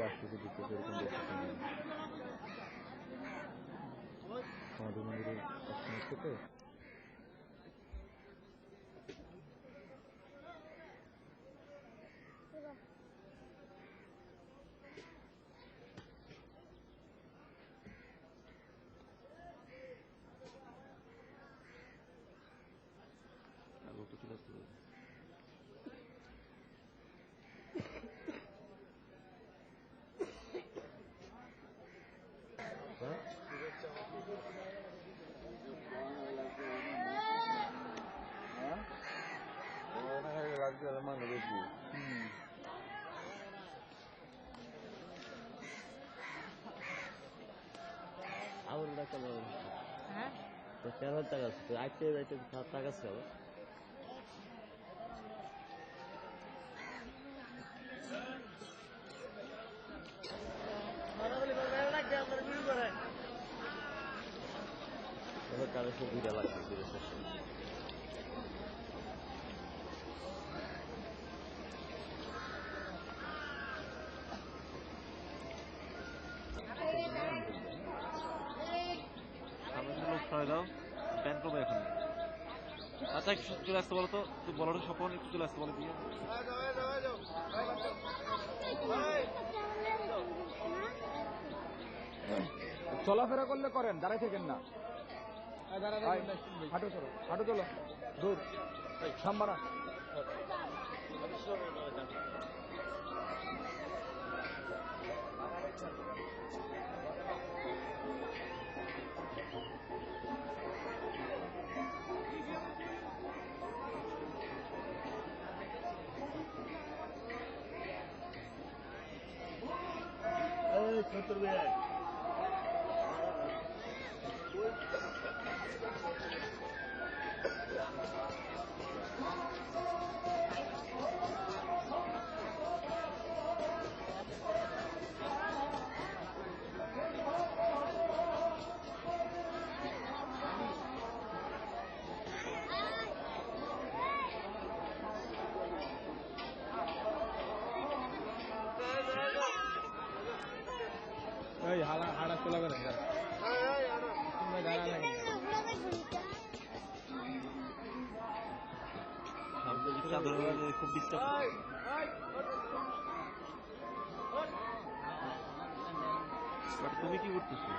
আসতেছে দিচ্ছে সেরকম সমাধি মন্দিরের থেকে লোকটা চলে আসতে পারে। মানে বেশি আবার টাকা হ্যাঁ 4,000 টাকা আছে আইতে যাইতে 7 টাকা ছিল কালে সব দুইটা লাগবে দুটো সেশন লোক ছড়াই দাও ব্যান করবো এখন আচ্ছা একটু চলে আসতে বলো তো তুই বলো স্বপন একটু চলে আসতে বলো দিয়ে চলাফেরা করলে করেন দাঁড়াই থাকেন না হাঁটো চলো হাঁটো চলো দূর সাম্বানা সত্তর ব্যাগ হাড়া চলা করেন খুব ডিস্টার্ব তুমি কি করতেছো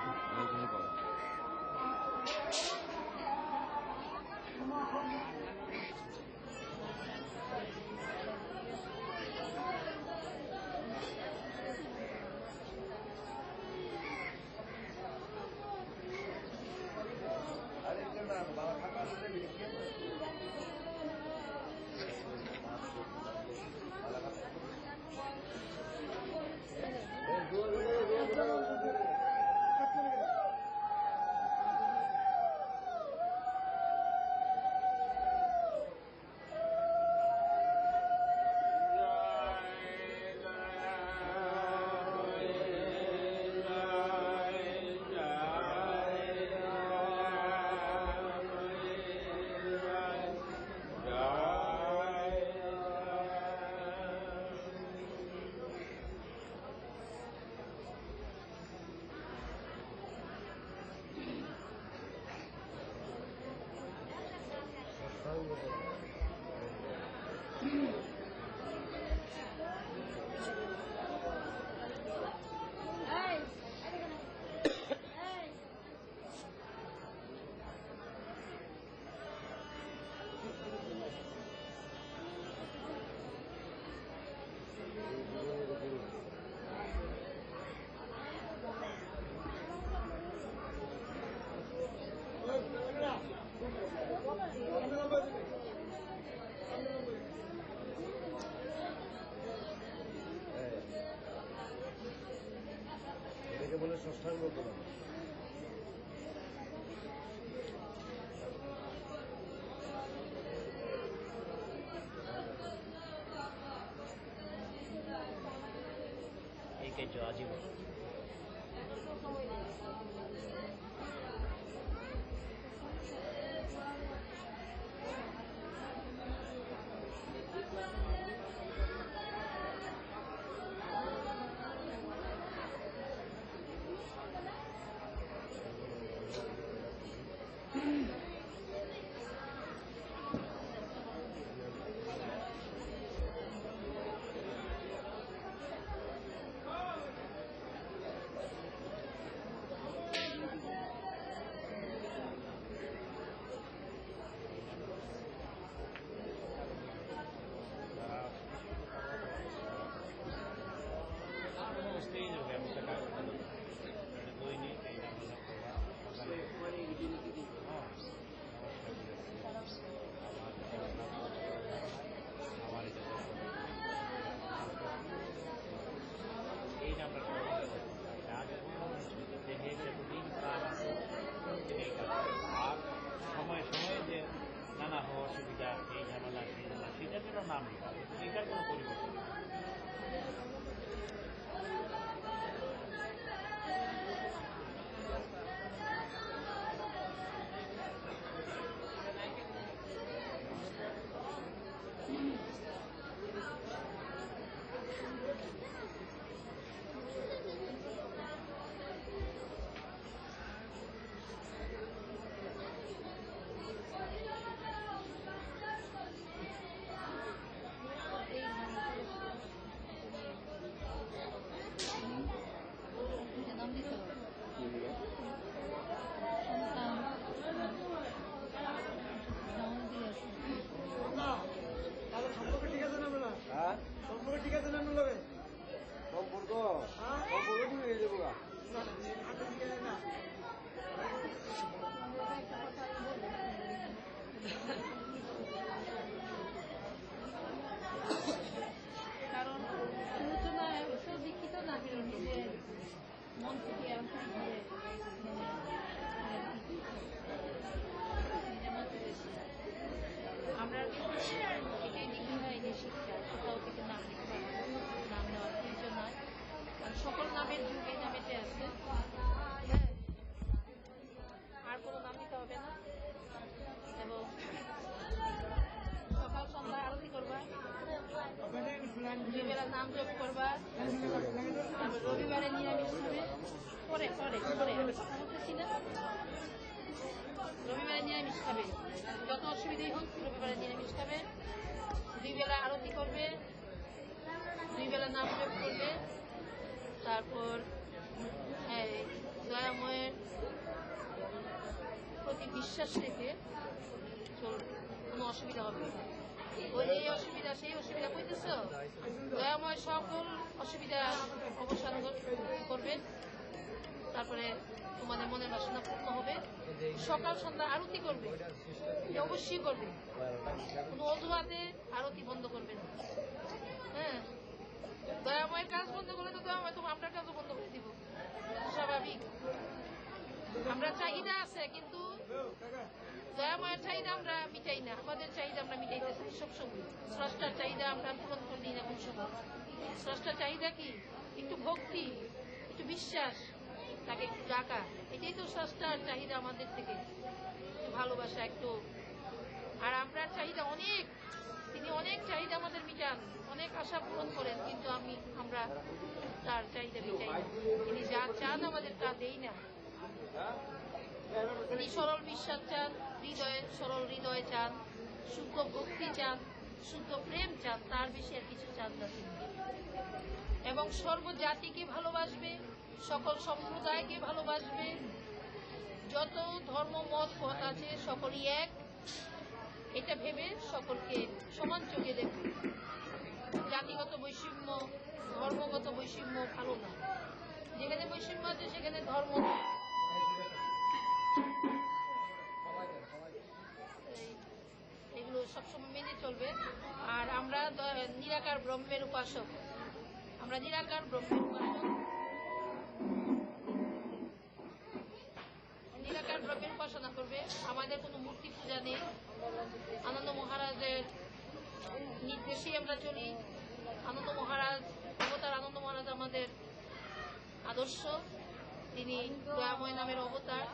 এটাকে বলে ষষ্ঠাঙ্গ প্রণাম। এই কাজ আজীবন stage of ব্যবস্থা কাজ করতে এটা দৈনিক এইটা হলো আমার এই নাম্বারটা দেখে যতদিন কাজ আছে এই কাজ আর সময় সময়ে যে নানা হওয়া অসুবিধা এই ঝামেলা সেই ঝামেলা সেটার জন্য নাম দিতে হবে এটার কোনো পরিবর্তন সম্পর্ক ঠিক আছে না লোকে সম্পর্ক ঠিক হয়ে যাবো না কারণ আলোচনায় ওসব দীক্ষিত না কিন্তু নিজের মন থেকে আন্তরিকভাবে আমরা এটাই দেখি না এই যে শিক্ষা কোথাও থেকে নাম লিখতে নাম নেওয়ার প্রয়োজন নয় কারণ সকল নামের যুগ এই নামেতে আছে হ্যাঁ আর কোনো নাম নিতে হবে না এবং সকাল সন্ধ্যায় আরতি করবা দুবেলা নাম জপ করবা তারপর রবিবারে নিরামিষ খাবে পরে পরে পরে আমি কথা বলতেছি না রবিবারে নিরামিষ খাবে যত অসুবিধাই হোক রবিবারে নিরামিষ খাবে 2 বেলা আরতি করবে 2 বেলা নাম জপ করবে তারপর দয়াময়ের প্রতি বিশ্বাস রেখে চলবে কোনো অসুবিধা হবে না ওই এই অসুবিধা সেই অসুবিধা কইতেছ দয়াময় সকল অসুবিধা অবসান করবে তারপরে তোমাদের মনের বাসনা পূর্ণ হবে সকাল সন্ধ্যা আরতি করবে অবশ্যই করবে কোনো অজুহাতে আরতি বন্ধ করবে না হ্যাঁ দয়াময়ের কাজ বন্ধ করলে তো দয়াময় তো আমরা কাজও বন্ধ করে দিব স্বাভাবিক আমরা চাহিদা আছে কিন্তু দয়াময়ের চাহিদা আমরা মিটাই না আমাদের চাহিদা আমরা মিটাইতে চাই সবসময় স্রষ্টার চাহিদা আমরা পূরণ করে দিই না কোন সময় স্রষ্টার চাহিদা কি একটু ভক্তি একটু বিশ্বাস তাকে একটু ডাকা এটাই তো স্রষ্টার চাহিদা আমাদের থেকে ভালোবাসা একটু আর আমরা চাহিদা অনেক তিনি অনেক চাহিদা আমাদের মিটান অনেক আশা পূরণ করেন কিন্তু আমরা তার চাহিদা মিটাই না তিনি যা চান আমাদের তা দেই না তিনি সরল বিশ্বাস চান সরল হৃদয় চান শুদ্ধ ভক্তি চান শুদ্ধ প্রেম চান তার বেশি আর কিছু চান না তিনি এবং সর্বজাতিকে ভালোবাসবে সকল সম্প্রদায়কে ভালোবাসবে যত ধর্ম মত পথ আছে সকলই এক এটা ভেবে সকলকে সমান চোখে দেখবে জাতিগত বৈষম্য ধর্মগত বৈষম্য ভালো না যেখানে বৈষম্য আছে সেখানে ধর্ম এগুলো সবসময় মেনে চলবে আর আমরা নিরাকার ব্রহ্মের উপাসক আমরা নিরাকার ব্রহ্মের উপাসক নিরাকার ব্রহ্মের উপাসনা করবে আমাদের কোনো মূর্তি পূজা নেই আনন্দ মহারাজের নির্দেশেই আমরা চলি আনন্দ মহারাজ অবতার আনন্দ মহারাজ আমাদের আদর্শ তিনি দয়াময় নামের অবতার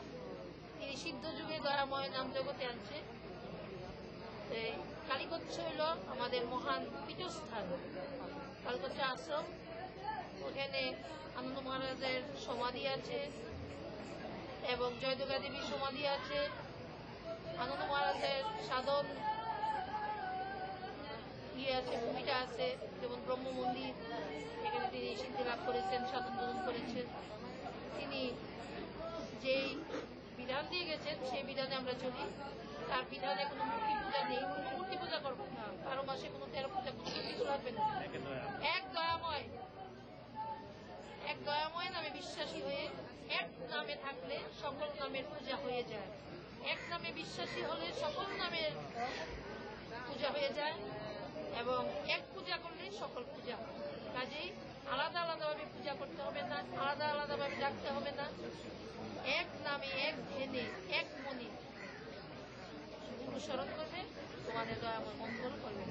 তিনি সিদ্ধ যুগে দয়াময় নাম জগতে আনছে কালীকচ্ছ হইল আমাদের মহান পীঠস্থান কালীকচ্ছ আশ্রম ওখানে আনন্দ মহারাজের সমাধি আছে এবং জয়দুর্গা দেবীর সমাধি আছে আনন্দ মহারাজের সাধন আছে, ভূমিকা আছে, যেমন ব্রহ্ম মন্দির, এখানে তিনি সিদ্ধি লাভ করেছেন, সাধন ভোজন করেছেন। তিনি যেই বিধান দিয়ে গেছেন সেই বিধানে আমরা চলি। তার বিধানে কোনো মূর্তি পূজা নেই, কোনো মূর্তি পূজা করবো না, 12 মাসে কোনো 13 পূজা কোনো কিছু লাগবে না। এক দয়াময় নামে বিশ্বাসী হয়ে এক নামে থাকলে সকল নামের পূজা হয়ে যায়। এক নামে বিশ্বাসী হলে সকল নামের পূজা হয়ে যায় এবং এক পূজা করলে সকল পূজা হয়। কাজেই আলাদা আলাদাভাবে পূজা করতে হবে না, আলাদা আলাদাভাবে ডাকতে হবে না। এক নামে, এক ধ্যানে, এক মনে অনুসরণ করবে, তোমাদের দয়াময় মঙ্গল করবে,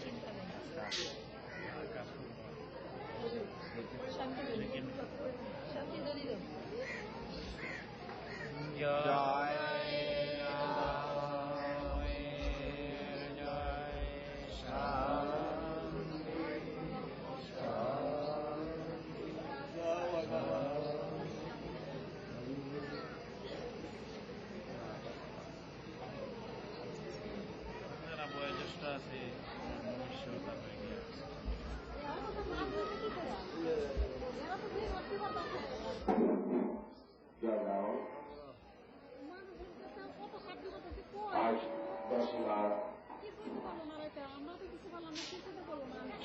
চিন্তা নেই। শান্তি দলিল বয়োজ্যেষ্ঠ আছে, মনুষ্য তারপরে কি আছে। আজ 10 লাখ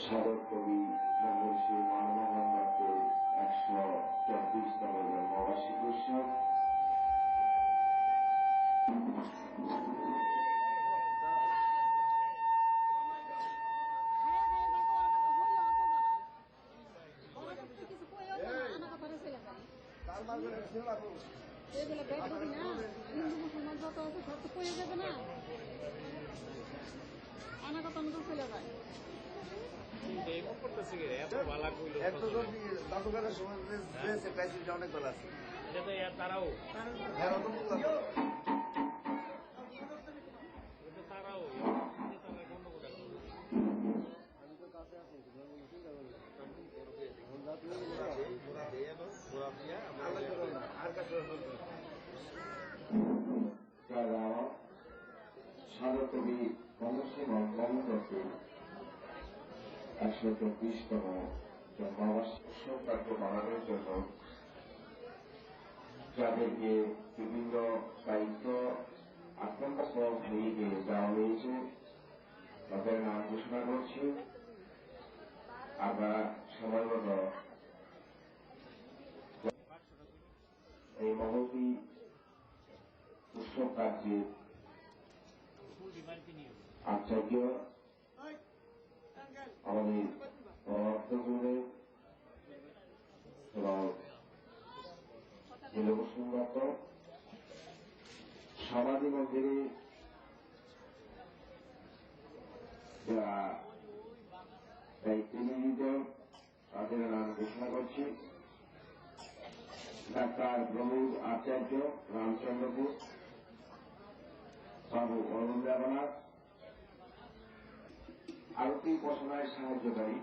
সাধক কবি মহর্ষি মানমোহন দত্তের 124তম জন্মবার্ষিকী উৎসব দাদুকারের সময় অনেক বেলা আছে। তারাও সাধক কবি মহর্ষি মানমোহন দত্তের 124তম জন্মবার্ষিকী উৎসব কার্য পালনের জন্য যাদেরকে বিভিন্ন দায়িত্ব আক্রান্ত হয়ে দেওয়া হয়েছে তাদের নাম ঘোষণা করছি। আমরা সময় মতো এই মহতি উৎসব কার্যের আচার্য আমাদের পরমার্থগুণে এবং নীলবসুন্দত্ত সমাধি মন্দিরে যারা দায়িত্ব নিয়োজিত তাদের নাম ঘোষণা করছি। ডাক্তার প্রমোদ আচার্য রামচন্দ্রপুর, বাবু অরুণ দেবনাথ, আরতি উপাসনায় সাহায্যকারী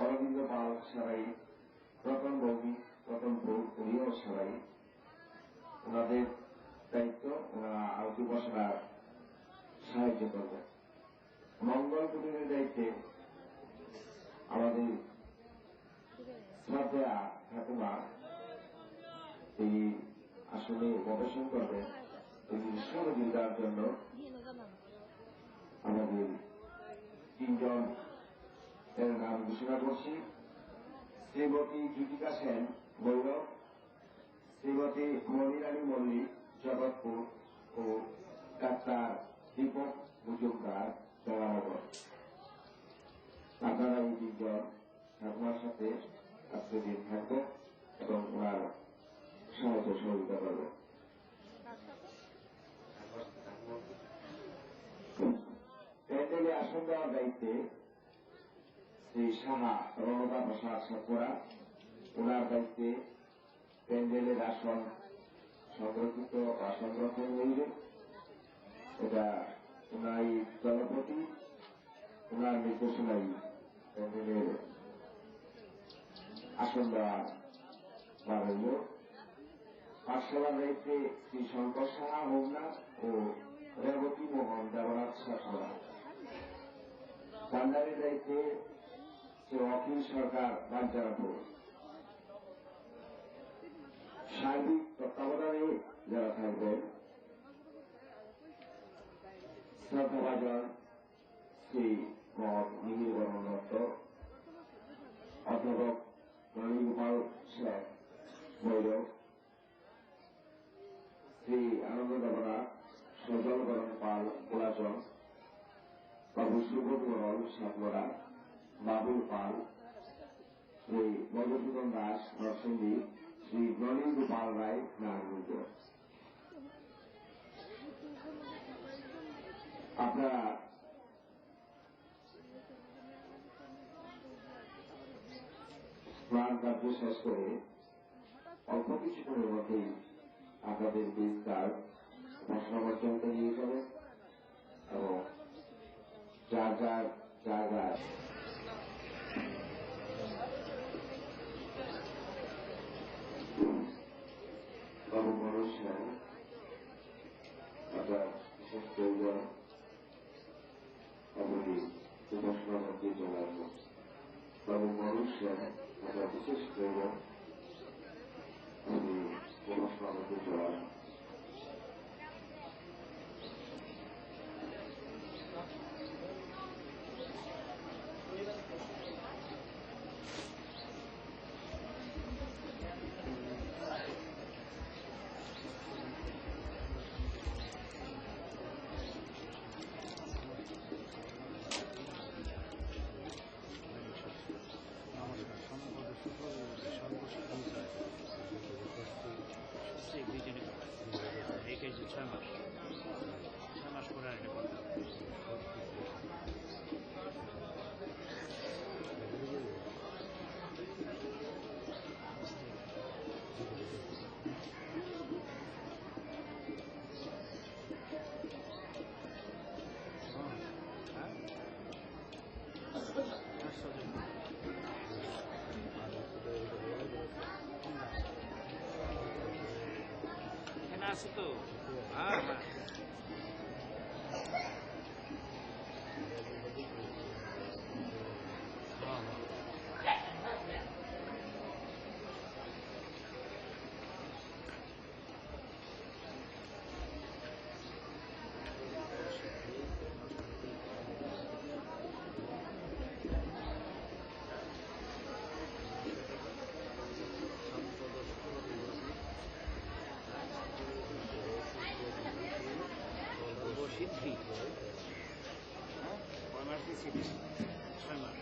অরবিন্দ পাল সারাই, রতন বৌদি, রতনপুর উনিও সারাই, ওনাদের দায়িত্ব, ওনারা আরতি উপাসনার সাহায্য করবেন। মঙ্গল কুটিরের দায়িত্বে আমাদের শ্রদ্ধা ঠাকুমা তিনি আসলে গবেষণ করবেন। তিনি সহযোগিতার জন্য আমাদের 3 জন এর নাম ঘোষণা করছি। শ্রীমতী গীতিকা সেন ভৈরব, শ্রীমতী মনিরানী মল্লিক জগৎপুর ও ডাক্তার দীপক মজুমদার জলানগর। আপনারা এই 3 জন ঠাকুমার সাথে আজকে দিন থাকবেন এবং ওনার সাহায্য সহযোগিতা করবেন। প্যান্ডেলে আসন দেওয়ার দায়িত্বে শ্রী সাহা রণদা প্রসাদ সাতপুরা, ওনার দায়িত্বে প্যান্ডেলের আসন সংরক্ষিত বা সংরক্ষণ হইবে। এটা ওনাই দলপতি, ওনার নির্দেশনাই প্যান্ডেলের আসন দেওয়া বা হইল। পাঠশালার দায়িত্বে শ্রী শঙ্কর সাহা হোমনা ও ওয়াকিল সরকার বাঞ্চারাপুর। সার্বিক তত্ত্বাবধানে যারা থাকবেন শ্রদ্ধাভাজন শ্রী মহৎ নিবিড় বর্মন দত্ত, অধ্যাপক নলিন গোপাল শেখ ভৈরব, শ্রী আনন্দ দেবনাথ, সজল বরণ পাল কোলাচন, বাবু সুবোধ বরল সাতমরা, বাবুল পাল, শ্রী মধুসূদন দাস নরসিংদী, শ্রী নলিন গোপাল রায় নারায়ণগঞ্জ। আপনারা স্নান কার্য শেষ করে অল্প কিছুক্ষণের মধ্যেই আপনাদের বিস্তার মশলাবর্জনকে নিয়ে যাবেন এবং যার যার জায়গায় বাবু মনোজ সেন আপনার বিশেষ প্রয়োজন আপনি উপাসনার মধ্যে চলে আসবেন। বাবু মনোজ সেন আপনার বিশেষ প্রয়োজন আপনি উপাসনার মধ্যে চলে আসবেন। আছে তো হ্যাঁ হ্যাঁ সিদ্ধি কয় মাস দিয়ে সিদ্ধি 6 মাস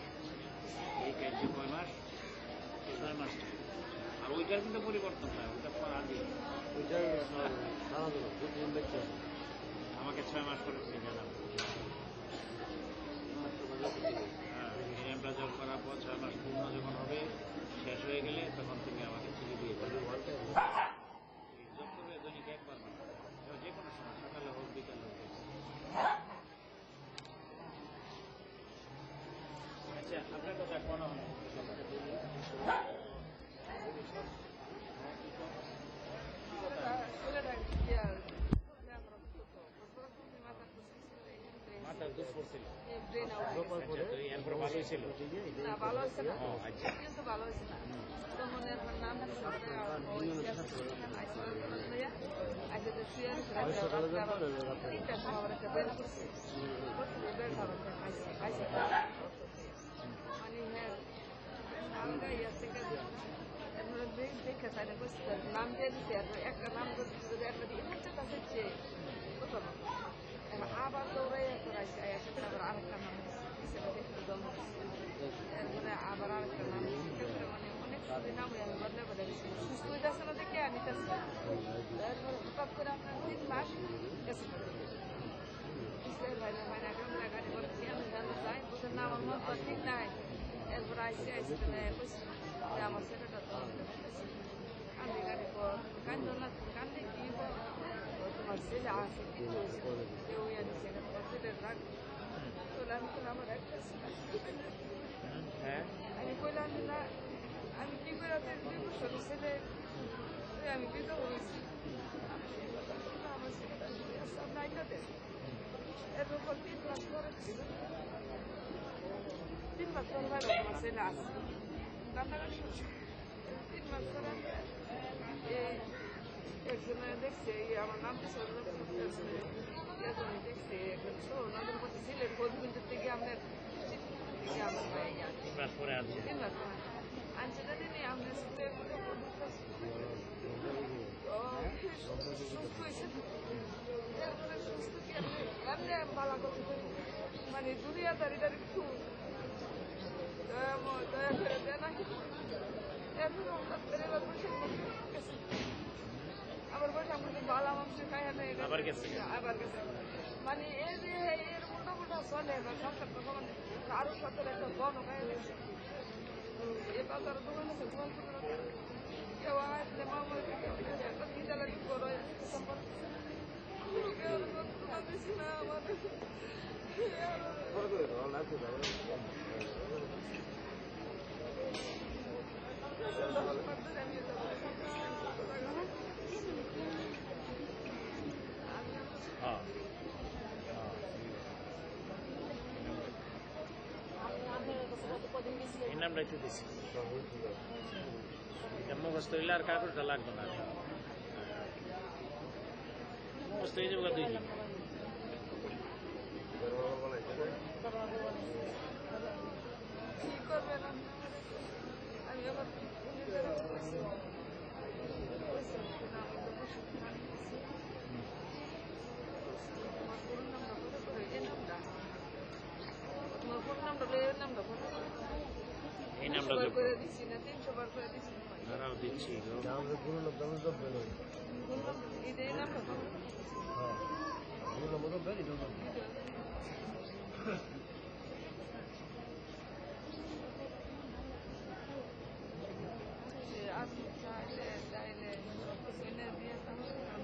এই কার্য কয় মাস 6 মাস আর ওইটার কিন্তু পরিবর্তন হয় ওটা তোমার আগে আমাকে 6 মাস করে তুমি জানাবো হ্যাঁ প্লাজার করার পর 6 মাস পূর্ণ যখন হবে শেষ হয়ে গেলে তখন তুমি আমাকে চিঠি দিয়ে দেবে যোগ করবে দৈনিক একবার যে কোনো সময় সকালে হোক বিকালে হোক আচ্ছা আপনার কথা কোনো মাথার দোষ পড়ছিল এরপর ভালো হয়েছিল না ভালো হয়েছে না কিন্তু ভালো হয়েছে না তখন এরপর নাম দেখে তাই নাম দিয়ে দিচ্ছে একটা নাম দিচ্ছে আবার দৌড়াই করাইছে তারপর আরেকটা নাম এরপরে আবার আরেকটা নাম মানে অনেক নাম বদলে বদলে সুস্থ হয়ে যাচ্ছে না দেখে আমি তারপরে হঠাৎ করে আপনার 3 মাস গেছে গাড়ি বলছি আমি জানতে চাই বুঝেন না আমার মন তো ঠিক নাই এরপর আইসি আমার ছেলেটা তো কান্দি গাড়ি পর কান্দ না কান্দি কি তোমার ছেলে আছে কিছু কেউ আনছে তোমার ছেলের রাগ তোলে আমি তো আমার একটা আমি কইলাম না আমি কি করে 2 বছর ছেলে আমি বিধবা হয়েছি আমার ছেলেটা নাইটা দেয় এরপর 3 মাস পরে ছিল 3 মাস পর বাইরে আমার ছেলে আসছে রান্নাঘাট 3 মাস পরে একজনে দেখছে আমার নাম দেখছে ওনাদের মধ্যে ছিলেন গোবিন্দের থেকে আপনার আনছে জানি আপনার সাথে সুস্থ হয়েছে সুস্থ কি এমনি ভালো কথা মানে দুনিয়াদারিটার একটু দয়া করে দেয় না এরপর এবার বসে আবার বসে আমাদের বালা মাংস খাই আবার গেছে মানে এই যে এর মোটামোটা চলে বা সংসারটা মানে আরো সতের একটা বন খাই এ বাজার দোকান আছে দোকান কেউ আসলে মামা একটা কি জ্বালানি করো দিছি না আমাদের এই নামটাই তো দিচ্ছি মুখস্থ হইলে আর কাগজটা লাগবে না মুখস্থ হয়ে যাবো দুই দিন কি করবেন আমি আবার এই নামটা করে দিচ্ছি না 300 বার করে দিচ্ছি দাঁড়াও দিচ্ছি এই নামটা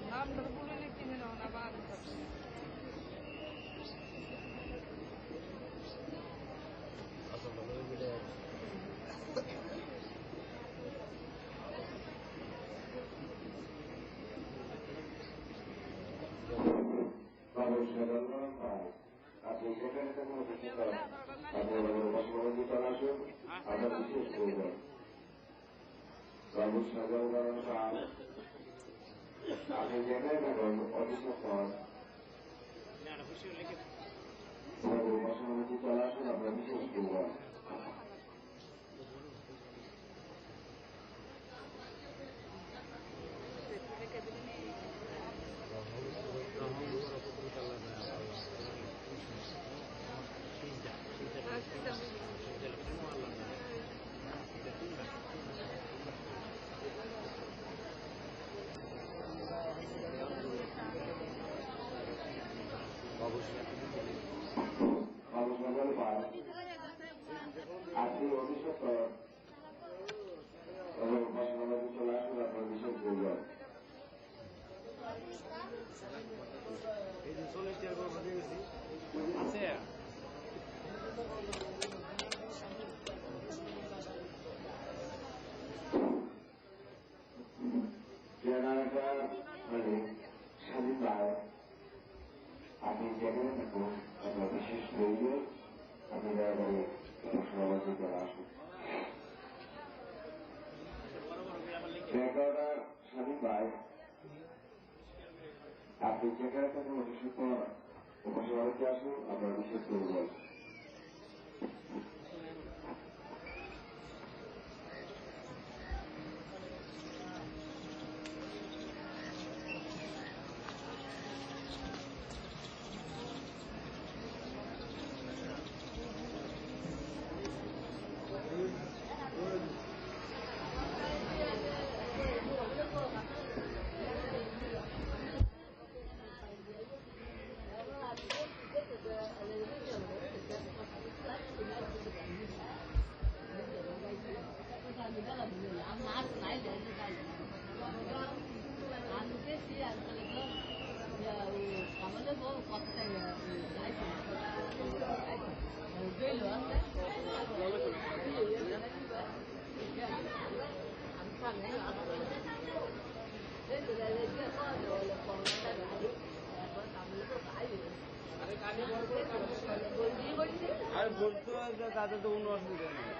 নামটা বলে কিনে নাও না বাদ আপনি সেখানে কোনো কিছু করেন আপনি বসবাসী চলে আসুন আপনার বিশেষ প্রয়োজন আপনি যেখানে থাকুন অফিস পর বসবাসী চলে আসুন আপনার বিশেষ প্রয়োজন আপনি অফিসের পর বসবাসী চলে আসুন আপনার বিশেষ প্রয়োজন স্বাধীন ভাই আপনি যেখানে থাকুন আপনার বিশেষ প্রয়োজন আপনি দয়া করে বসবাসী চলে আসুন স্বাধীন ভাই আপনি যেখানে থাকুন অফিসের পর বসবাসী আসুন আপনার বিশেষ প্রয়োজন Boleh আর বলতো তাদের তো কোনো অসুবিধা নেই।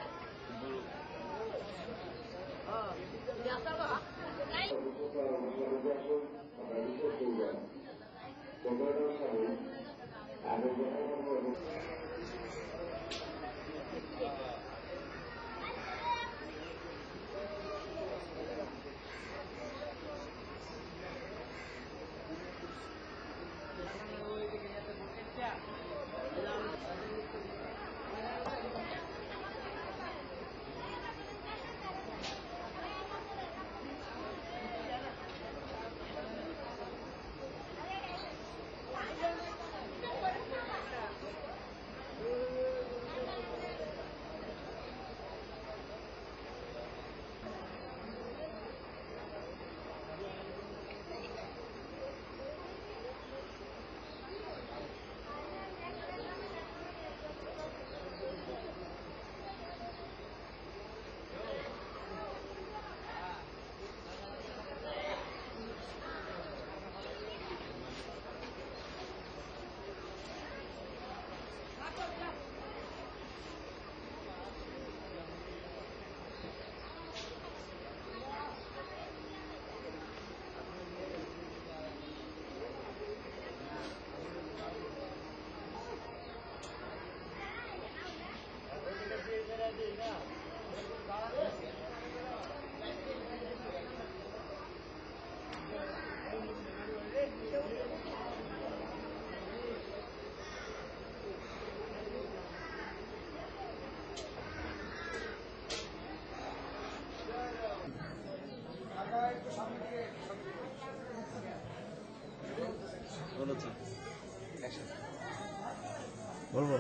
বলবো,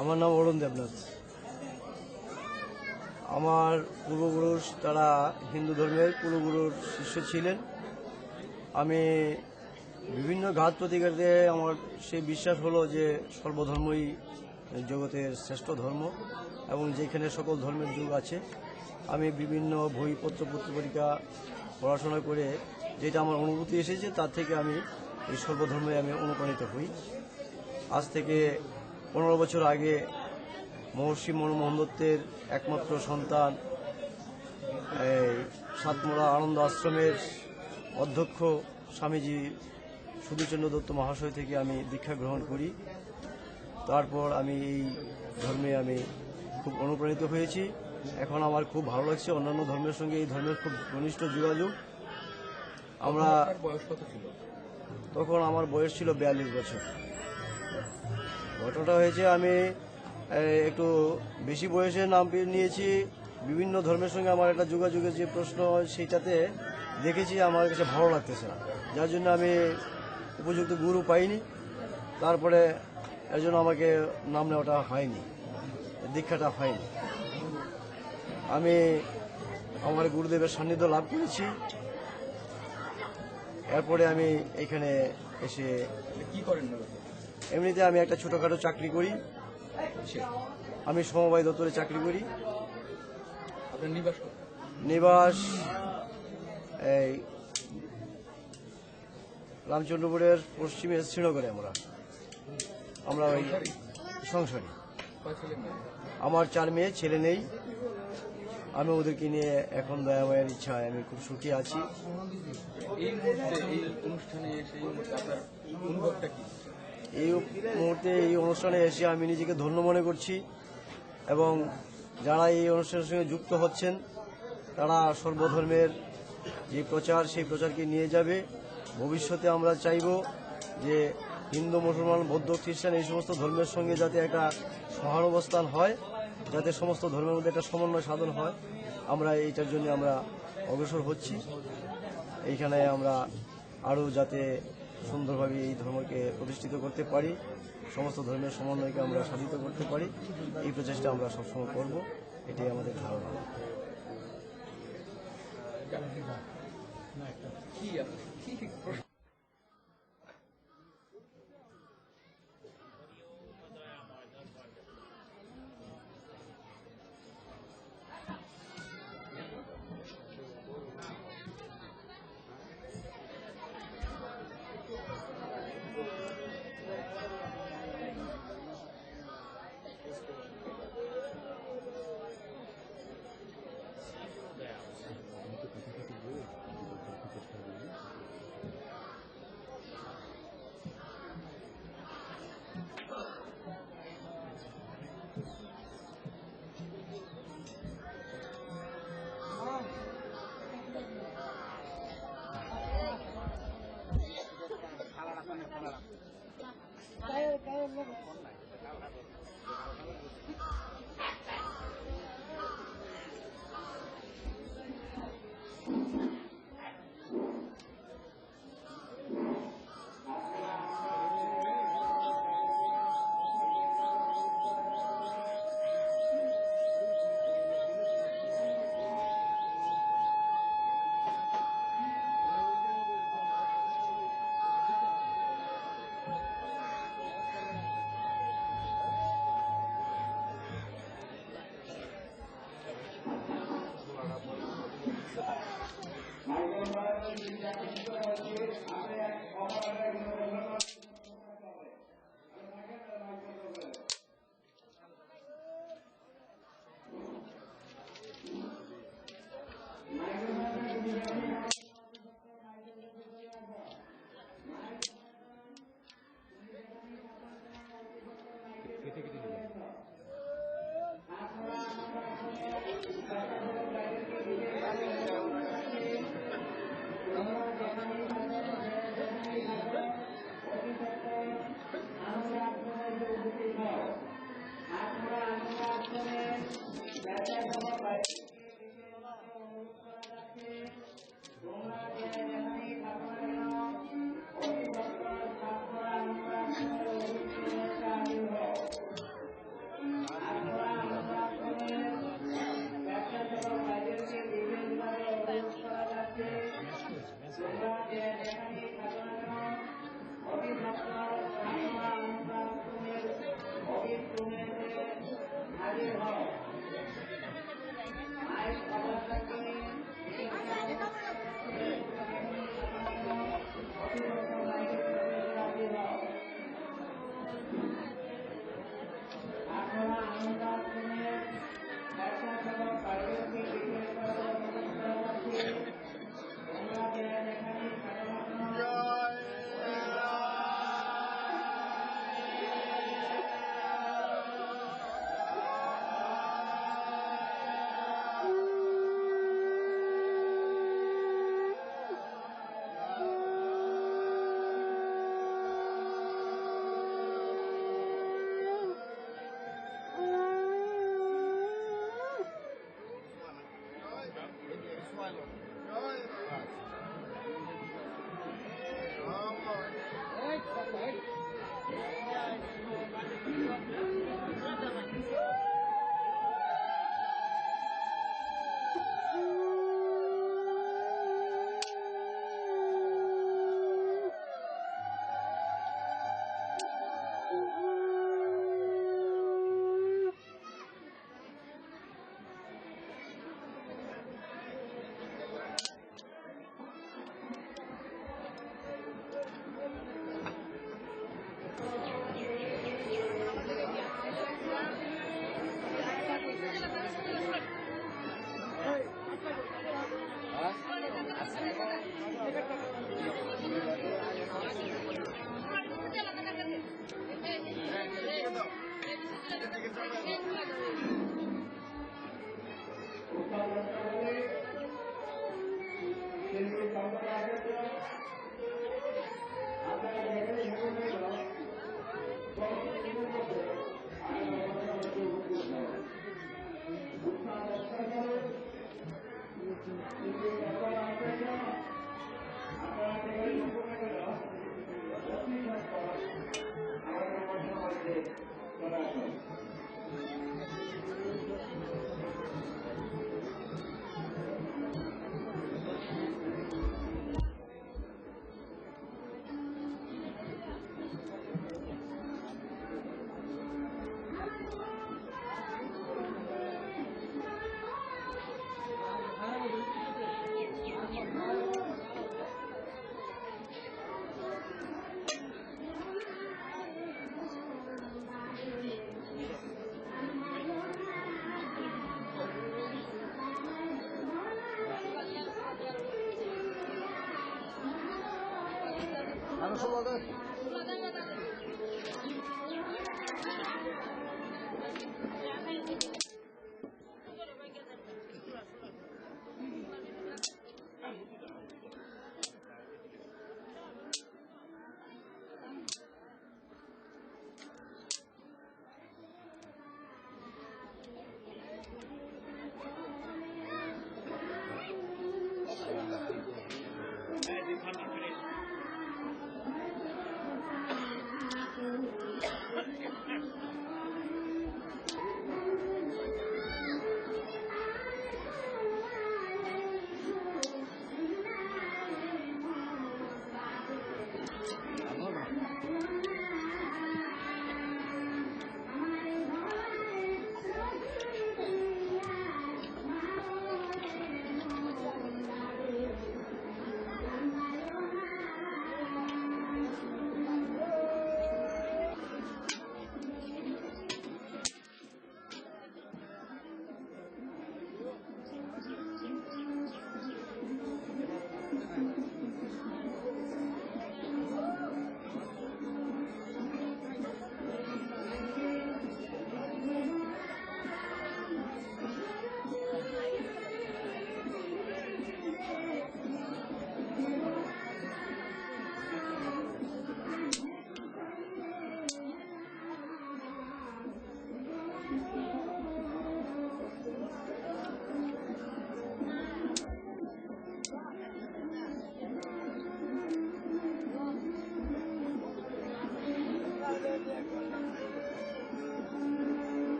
আমার নাম অরুণ দেবনাথ। আমার পূর্বপুরুষ তারা হিন্দু ধর্মের কুলগুরুর শিষ্য ছিলেন। আমি বিভিন্ন ঘাত প্রতিঘাতে আমার সেই বিশ্বাস হলো যে সর্বধর্মই জগতের শ্রেষ্ঠ ধর্ম এবং যেখানে সকল ধর্মের যুগ আছে। আমি বিভিন্ন বইপত্র পত্রিকা পড়াশোনা করে যেটা আমার অনুভূতি এসেছে তার থেকে আমি এই সর্বধর্মে আমি অনুপ্রাণিত হই। আজ থেকে 15 বছর আগে মহর্ষি মনমোহন দত্তের একমাত্র সন্তান এই সাতমোড়া আনন্দ আশ্রমের অধ্যক্ষ স্বামীজি সুধীরচন্দ্র দত্ত মহাশয় থেকে আমি দীক্ষা গ্রহণ করি। তারপর আমি এই ধর্মে আমি খুব অনুপ্রাণিত হয়েছি। এখন আমার খুব ভালো লাগছে। অন্যান্য ধর্মের সঙ্গে এই ধর্মের খুব ঘনিষ্ঠ যোগাযোগ। আমরা তখন আমার বয়স ছিল 42 বছর। ঘটনাটা হয়েছে আমি একটু বেশি বয়সে নাম নিয়েছি। বিভিন্ন ধর্মের সঙ্গে আমার একটা যোগাযোগের যে প্রশ্ন সেইটাতে দেখেছি আমার কাছে ভালো লাগতেছে না, যার জন্য আমি উপযুক্ত গুরু পাইনি। তারপরে এর জন্য আমাকে নাম নেওয়াটা হয়নি, দীক্ষাটা হয়নি। আমি আমার গুরুদেবের সান্নিধ্য লাভ করেছি। এরপরে আমি এখানে এসে কি করেন? এমনিতে আমি একটা ছোটখাটো চাকরি করি। আমি সমবায় দপ্তরে চাকরি করি। আপনার নিবাস? নিবাস এই রামচন্দ্রপুরের পশ্চিমে শ্রীনগরে। আমরা ওই সংসারী। আমার 4 মেয়ে, ছেলে নেই। আমি ওদেরকে নিয়ে এখন দয়াময়ের ইচ্ছায় আমি খুব সুখী আছি। এই মুহূর্তে এই অনুষ্ঠানে এসে আপনার অনুভবটা কি? এই মুহূর্তে এই অনুষ্ঠানে এসে আমি নিজেকে ধন্য মনে করছি এবং যারা এই অনুষ্ঠানের সঙ্গে যুক্ত হচ্ছেন তারা সর্বধর্মের যে প্রচার সেই প্রচারকে নিয়ে যাবে। ভবিষ্যতে আমরা চাইব যে হিন্দু, মুসলমান, বৌদ্ধ, খ্রিস্টান এই সমস্ত ধর্মের সঙ্গে যাতে একটা সহানুবস্থান হয়, যাতে সমস্ত ধর্মের মধ্যে একটা সমন্বয় সাধন হয়। আমরা এইটার জন্য আমরা অগ্রসর হচ্ছি। এইখানে আমরা আরও যাতে সুন্দরভাবে এই ধর্মকে প্রতিষ্ঠিত করতে পারি, সমস্ত ধর্মের সমন্বয়কে আমরা সাধিত করতে পারি, এই প্রচেষ্টা আমরা সবসময় করব। এটাই আমাদের ধারণা।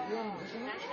Thank you.